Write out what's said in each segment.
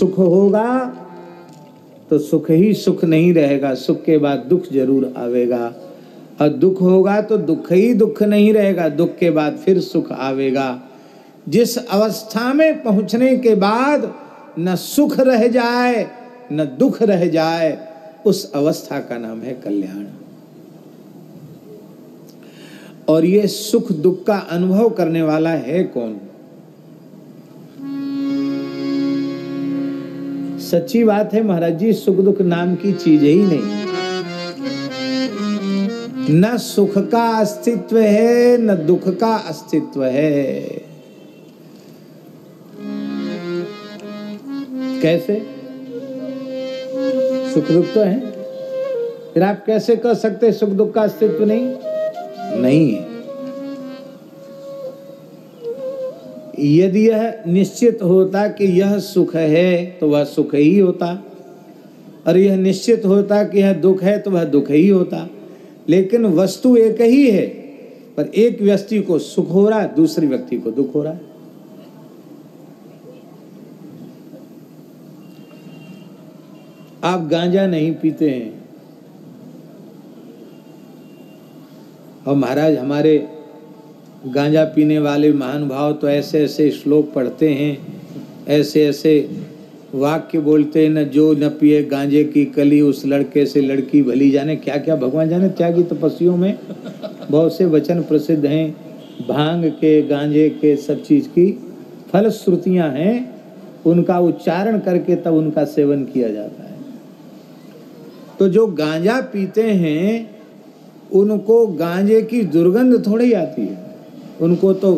सुख होगा तो सुख ही सुख नहीं रहेगा, सुख के बाद दुख जरूर आवेगा, और दुख होगा तो दुख ही दुख नहीं रहेगा, दुख के बाद फिर सुख आवेगा। जिस अवस्था में पहुंचने के बाद न सुख रह जाए न दुख रह जाए, उस अवस्था का नाम है कल्याण। और ये सुख दुख का अनुभव करने वाला है कौन? सच्ची बात है महाराज जी, सुख दुख नाम की चीज ही नहीं। न सुख का अस्तित्व है न दुख का अस्तित्व है। कैसे? सुख दुख तो है, फिर आप कैसे कह सकते सुख दुख का अस्तित्व नहीं है। यदि यह निश्चित होता कि यह सुख है तो वह सुख ही होता, और यह निश्चित होता कि यह दुख है तो वह दुख ही होता। लेकिन वस्तु एक ही है, पर एक व्यक्ति को सुख हो रहा है, दूसरे व्यक्ति को दुख हो रहा है। आप गांजा नहीं पीते हैं, और महाराज हमारे गांजा पीने वाले महानुभाव तो ऐसे ऐसे श्लोक पढ़ते हैं, ऐसे ऐसे वाक्य बोलते हैं, न जो न पिए गांजे की कली उस लड़के से लड़की भली जाने, क्या क्या भगवान जाने। त्यागी तपस्वियों में बहुत से वचन प्रसिद्ध हैं, भांग के गांजे के सब चीज की फलश्रुतियां हैं, उनका उच्चारण करके तब उनका सेवन किया जाता है। तो जो गांजा पीते हैं उनको गांजे की दुर्गंध थोड़ी आती है, उनको तो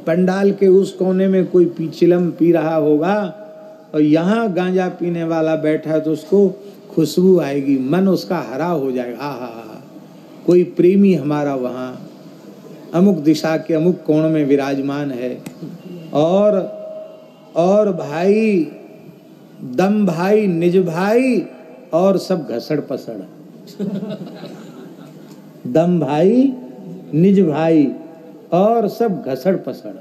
पंडाल के उस कोने में कोई चिलम पी रहा होगा और यहाँ गांजा पीने वाला बैठा है तो उसको खुशबू आएगी, मन उसका हरा हो जाएगा। हा कोई प्रेमी हमारा वहाँ अमुक दिशा के अमुक कोण में विराजमान है। और भाई दम भाई निज भाई और सब घसड़ पसड़। दम भाई निज भाई और सब घसड़ पसड़।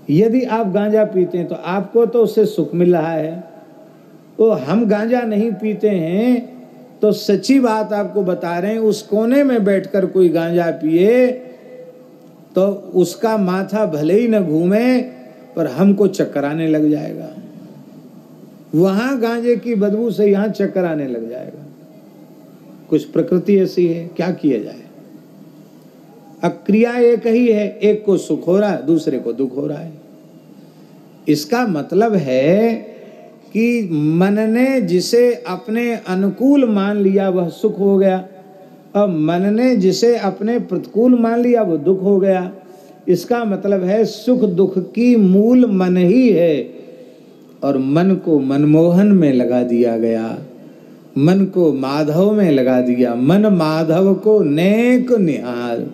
यदि आप गांजा पीते हैं तो आपको तो उससे सुख मिल रहा है, तो हम गांजा नहीं पीते हैं तो सच्ची बात आपको बता रहे हैं, उस कोने में बैठकर कोई गांजा पिए तो उसका माथा भले ही न घूमे पर हमको चक्कर आने लग जाएगा। वहां गांजे की बदबू से यहां चक्कर आने लग जाएगा। कुछ प्रकृति ऐसी है, क्या किया जाए। क्रिया एक ही है, एक को सुख हो रहा है दूसरे को दुख हो रहा है। इसका मतलब है कि मन ने जिसे अपने अनुकूल मान लिया वह सुख हो गया, और मन ने जिसे अपने प्रतिकूल मान लिया वो दुख हो गया। इसका मतलब है सुख दुख की मूल मन ही है, और मन को मनमोहन में लगा दिया गया, मन को माधव में लगा दिया। मन माधव को नेक निहार।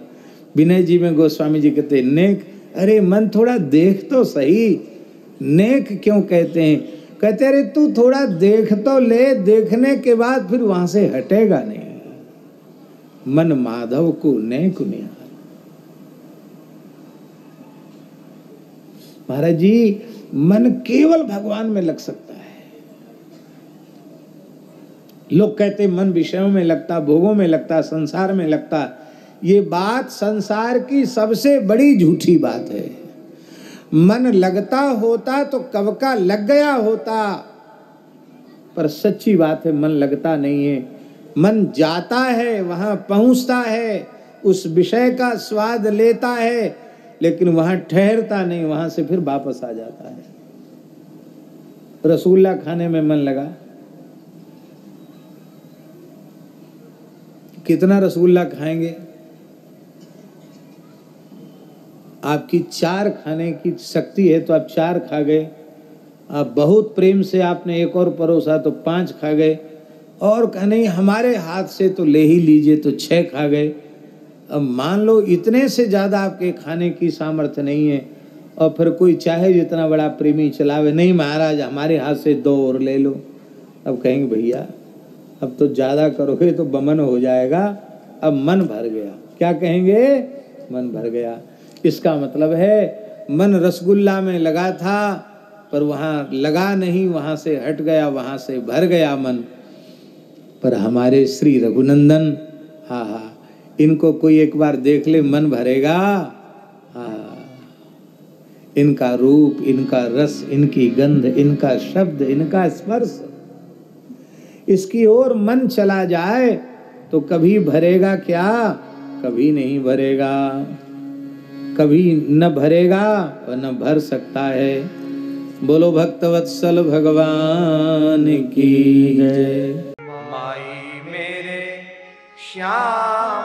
विनय जी में गोस्वामी जी कहते हैं नेक, अरे मन थोड़ा देख तो सही। नेक क्यों कहते हैं? कहते अरे तू थोड़ा देख तो ले, देखने के बाद फिर वहां से हटेगा नहीं। मन माधव को नेक निहार। महाराज जी मन केवल भगवान में लग सकता है। लोग कहते मन विषयों में लगता, भोगों में लगता, संसार में लगता। ये बात संसार की सबसे बड़ी झूठी बात है। मन लगता होता तो कब का लग गया होता, पर सच्ची बात है मन लगता नहीं है। मन जाता है, वहां पहुंचता है, उस विषय का स्वाद लेता है, लेकिन वहां ठहरता नहीं, वहां से फिर वापस आ जाता है। रसगुल्ला खाने में मन लगा, कितना रसगुल्ला खाएंगे? आपकी 4 खाने की शक्ति है तो आप 4 खा गए। आप बहुत प्रेम से आपने एक और परोसा तो 5 खा गए, और कहा नहीं हमारे हाथ से तो ले ही लीजिए तो 6 खा गए। अब मान लो इतने से ज़्यादा आपके खाने की सामर्थ्य नहीं है, और फिर कोई चाहे जितना बड़ा प्रेमी चलावे, नहीं महाराज हमारे हाथ से 2 और ले लो। अब कहेंगे भैया अब तो ज़्यादा करोगे तो बमन हो जाएगा, अब मन भर गया। क्या कहेंगे? मन भर गया। इसका मतलब है मन रसगुल्ला में लगा था पर वहाँ लगा नहीं, वहाँ से हट गया, वहाँ से भर गया मन। पर हमारे श्री रघुनंदन, हाँ हाँ, इनको कोई एक बार देख ले मन भरेगा। हाँ, इनका रूप, इनका रस, इनकी गंध, इनका शब्द, इनका स्पर्श, इसकी ओर मन चला जाए तो कभी भरेगा क्या? कभी नहीं भरेगा, कभी न भरेगा और न भर सकता है। बोलो भक्तवत्सल भगवान की जय। माई मेरे श्याम